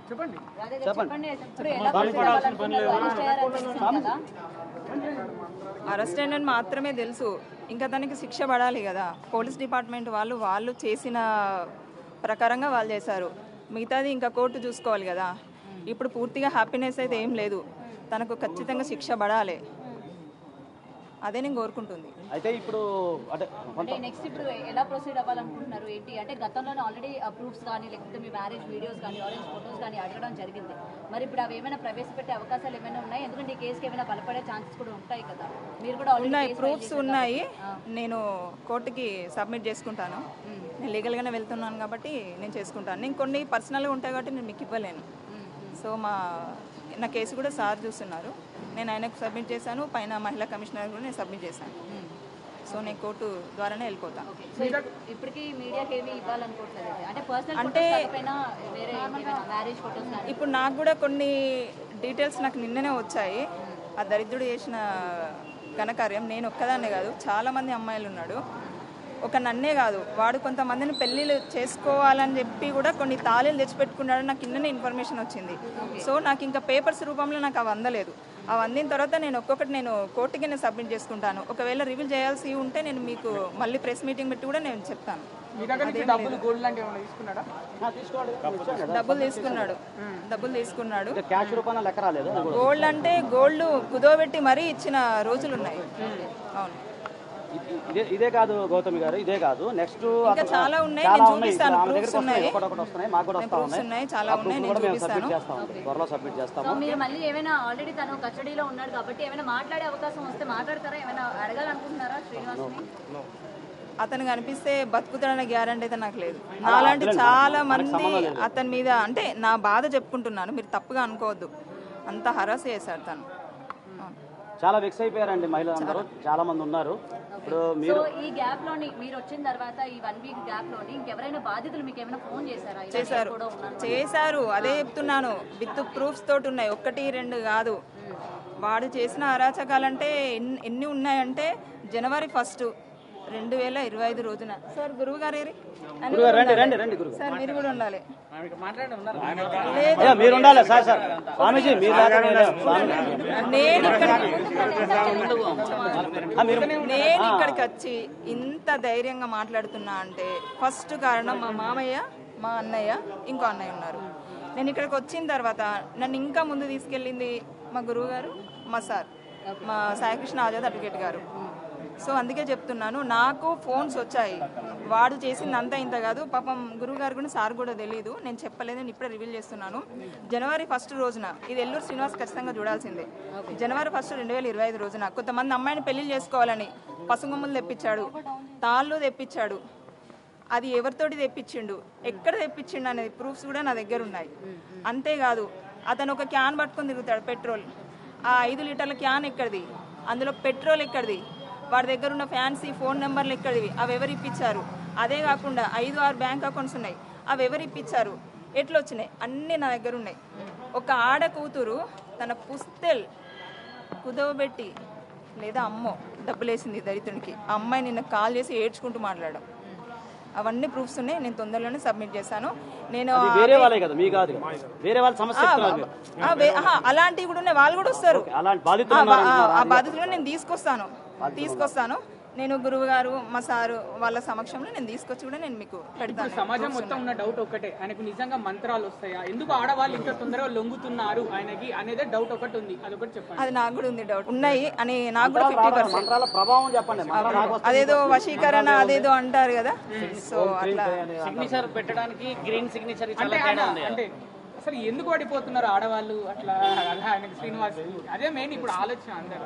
చెప్పండి. అరెస్ట్ అయినని మాత్రమే తెలుసు, ఇంకా దానికి శిక్ష పడాలి కదా. పోలీస్ డిపార్ట్మెంట్ వాళ్ళు చేసిన ప్రకారంగా వాళ్ళు చేశారు, మిగతాది ఇంకా కోర్టు చూసుకోవాలి కదా. ఇప్పుడు పూర్తిగా హ్యాపీనెస్ అయితే ఏం లేదు, తనకు ఖచ్చితంగా శిక్ష పడాలి, అదే నేను కోరుకుంటుంది. అయితే ఇప్పుడు అంటే నెక్స్ట్ ఇప్పుడు ఎలా ప్రొసీడ్ అవ్వాలనుకుంటున్నారు ఏంటి అంటే గతంలోనే ఆల్రెడీ ప్రూఫ్స్ కానీ లేకపోతే మీ మ్యారేజ్ వీడియోస్ కానీ ఆరెంజ్ ఫొటోస్ కానీ అడగడం జరిగింది, మరి ఇప్పుడు అవి ఏమైనా ప్రవేశపెట్టే అవకాశాలు ఏమైనా ఉన్నాయి? ఎందుకంటే ఈ కేసుకి ఏమైనా బలపడే ఛాన్సెస్ కూడా ఉంటాయి కదా. మీరు కూడా ఉన్నాయి, ప్రూఫ్స్ ఉన్నాయి, నేను కోర్టుకి సబ్మిట్ చేసుకుంటాను. నేను లీగల్గానే వెళ్తున్నాను కాబట్టి నేను చేసుకుంటాను. నేను కొన్ని పర్సనల్గా ఉంటాయి కాబట్టి నేను మీకు ఇవ్వలేను. సో నా కేసు కూడా సార్ చూస్తున్నారు, నేను ఆయనకు సబ్మిట్ చేశాను, పైన మహిళా కమిషనర్ కూడా నేను సబ్మిట్ చేశాను. సో నేను కోర్టు ద్వారానే వెళ్ళిపోతాను. ఇప్పటికీ మీడియాకి ఏమి ఇవ్వాలనుకోవట్లేదు అంటే పర్సనల్ వేరే మ్యారేజ్ ఫోటోస్ ఇప్పుడు నాకు కూడా కొన్ని డీటెయిల్స్ నాకు నిన్ననే వచ్చాయి. ఆ దరిద్రుడు చేసిన ఘనకార్యం నేను ఒక్కదాన్నే కాదు, చాలామంది అమ్మాయిలు ఉన్నాడు. ఒక నన్నే కాదు, వాడు కొంతమందిని పెళ్ళిళ్ళు చేసుకోవాలని చెప్పి కూడా కొన్ని తాళీలు తెచ్చిపెట్టుకున్నాడు, నాకు నిన్ననే ఇన్ఫర్మేషన్ వచ్చింది. సో నాకు ఇంకా పేపర్స్ రూపంలో నాకు అవి అందలేదు. అవి అందిన తర్వాత నేను ఒక్కొక్కటి నేను కోర్టుకి నేను సబ్మిట్ చేసుకుంటాను. ఒకవేళ రివీల్ చేయాల్సి ఉంటే నేను మీకు మళ్ళీ ప్రెస్ మీటింగ్ పెట్టి కూడా నేను చెప్తాను. డబ్బులు తీసుకున్నాడు. గోల్డ్ అంటే గోల్డ్ కుదోబెట్టి మరీ ఇచ్చిన రోజులు ఉన్నాయి. అవును, ఇదే కాదు గౌతమి గారు, ఇదే కాదు, నెక్స్ట్ ఇంకా చాలా ఉన్నాయి, నేను చూపిస్తాను. ప్రూఫ్స్ ఉన్నాయి, చాలా ఉన్నాయి, నేను చూపిస్తాను. త్వరలో సబ్మిట్ చేస్తాము. మీరు మళ్ళీ ఏమైనా ఆల్రెడీ తను కస్టడీలో ఉన్నాడు కాబట్టి ఏమైనా మాట్లాడే అవకాశం వస్తే మాట్లాడతారా? ఏమైనా అడగాలనుకుంటున్నారా శ్రీనివాస్ని? అతను కనిపిస్తే బతుకుతాడనే గ్యారంటీ అయితే నాకు లేదు. నాలాంటి చాలా మంది అతని మీద, అంటే నా బాధ చెప్పుకుంటున్నాను, మీరు తప్పుగా అనుకోవద్దు, అంత హరాస్ చేశారు తను. చాలా వెక్స్ అయిపోయారండి మహిళలందరూ, చాలా మంది ఉన్నారు. ఇప్పుడు మీరు ఈ గ్యాప్ లోని మీరు వచ్చిన తర్వాత ఈ 1 వీక్ గ్యాప్ లోని ఇంకెవరైనా బాధితులు మీకు ఏమైనా ఫోన్ చేశారా? చేశారు, అదే చెప్తున్నాను, విత్ ప్రూఫ్స్ తోటి ఉన్నాయి, 1, 2 కాదు. వాడు చేసిన అరాచకాలంటే ఎన్ని ఉన్నాయంటే జనవరి 1, 2025 రోజున సార్ గురువు గారు సార్ మీరు కూడా ఉండాలి. నేను ఇక్కడికి వచ్చి ఇంత ధైర్యంగా మాట్లాడుతున్నా అంటే ఫస్ట్ కారణం మా మామయ్య, మా అన్నయ్య, ఇంకో అన్నయ్య ఉన్నారు. నేను ఇక్కడికి వచ్చిన తర్వాత నన్ను ఇంకా ముందు తీసుకెళ్ళింది మా గురువు గారు, మా సార్, మా సాయికృష్ణ ఆజాద్ అడ్వకేట్ గారు. సో అందుకే చెప్తున్నాను, నాకు ఫోన్స్ వచ్చాయి, వాడు చేసింది అంతా ఇంత కాదు. పాపం గురువు గారు కూడా సార్ కూడా తెలియదు, నేను చెప్పలేదు, నేను ఇప్పుడే రివీల్ చేస్తున్నాను. జనవరి 1 రోజున, ఇది ఎల్లూరు శ్రీనివాస్ ఖచ్చితంగా చూడాల్సిందే, జనవరి 1, 2025 రోజున కొంతమంది అమ్మాయిని పెళ్లి చేసుకోవాలని పసుగొమ్మలు తెప్పించాడు, తాళ్ళు తెప్పించాడు. అది ఎవరితోటి తెప్పించిండు, ఎక్కడ తెప్పించిండు అనేది ప్రూఫ్స్ కూడా నా దగ్గర ఉన్నాయి. అంతేకాదు, అతను ఒక క్యాన్ పట్టుకొని తిరుగుతాడు పెట్రోల్, ఆ 5 లీటర్ల క్యాన్ ఎక్కడిది, అందులో పెట్రోల్ ఎక్కడిది, వాడి దగ్గర ఉన్న ఫ్యాన్సీ ఫోన్ నెంబర్లు ఎక్కడివి, అవి ఎవరు ఇప్పించారు. అదే కాకుండా 5-6 బ్యాంక్ అకౌంట్స్ ఉన్నాయి, అవి ఎవరు ఇప్పించారు, ఎట్లా వచ్చినాయి, అన్నీ నా దగ్గర ఉన్నాయి. ఒక ఆడ కూతురు తన పుస్తెల్ కుదవబెట్టి లేదా అమ్మో డబ్బులేసింది దరిద్రునికి, ఆ అమ్మాయి నిన్న కాల్ చేసి ఏడ్చుకుంటూ మాట్లాడడం, అవన్నీ ప్రూఫ్స్ ఉన్నాయి. నేను తొందరలోనే సబ్మిట్ చేశాను. నేను అలాంటివి కూడా ఉన్నాయి, వాళ్ళు కూడా వస్తారు, ఆ బాధితులను నేను తీసుకొస్తాను. నేను గురువు గారు, మా సారు వాళ్ళ సమక్షంలో నేను తీసుకొచ్చి కూడా నేను మీకు పెడతాను. సమాజం మొత్తం ఉన్న డౌట్ ఒకటే, ఆయనకు నిజంగా మంత్రాలు వస్తాయా, ఎందుకు ఆడవాళ్ళు ఇంత తొందరగా లొంగుతున్నారు ఆయనకి అనేది డౌట్ ఒకటి ఉంది, అదొకటి చెప్పండి. అది నాకు కూడా ఉంది, డౌట్ ఉన్నాయి అని నాకు కూడా 50%. అదేదో వశీకరణ అదేదో అంటారు కదా, సో అట్లా సిగ్నేచర్ పెట్టడానికి గ్రీన్ సిగ్నేచర్ అంటే అసలు ఎందుకు పడిపోతున్నారు ఆడవాళ్ళు అట్లా? ఆయనకు శ్రీనివాస్ అదే మెయిన్ ఇప్పుడు ఆలోచన అందరూ.